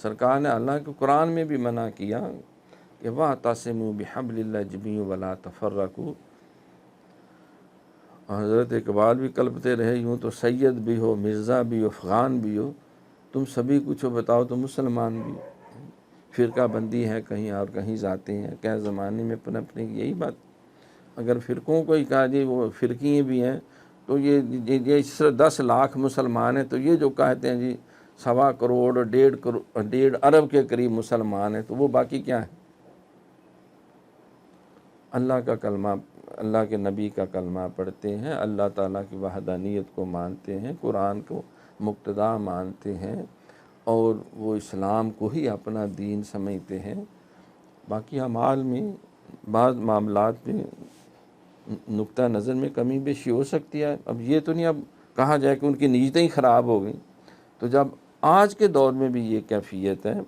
سرکار نے اللہ کے قرآن میں بھی منع کیا کہ وَاعْتَصِمُوا بِحَبْلِ اللَّهِ جَمِيعًا وَلَا تَفَرَّقُوا۔ حضرت اقبال بھی کلپتے رہے، یوں تو سید بھی ہو، مرزا بھی ہو، افغان بھی ہو، تم سبھی کچھ ہو، بتاؤ تو مسلمان بھی فرقہ بندی ہے کہیں اور کہیں جاتے ہیں، کیا زمانے میں پنپنے کی یہی بات۔ اگر فرقوں کو ہی کہا جی وہ فرقی بھی ہیں تو یہ صرف 10 لاکھ مسلمان ہیں، تو یہ جو کہتے ہیں جی 1.25 کروڑ 1.5 ارب کے قریب مسلمان ہیں، تو وہ باقی کیا ہے؟ اللہ کا کلمہ، اللہ کے نبی کا کلمہ پڑھتے ہیں، اللہ تعالیٰ کی وحدانیت کو مانتے ہیں، قرآن کو مقتدا مانتے ہیں، اور وہ اسلام کو ہی اپنا دین سمجھتے ہیں۔ باقی اعمال میں بعض معاملات میں نقطہ نظر میں کمی بیشی ہو سکتی ہے۔ اب یہ تو نہیں اب کہا جائے کہ ان کی نیتیں ہی خراب ہو گئیں، تو جب آج کے دور میں بھی یہ کیفیت ہے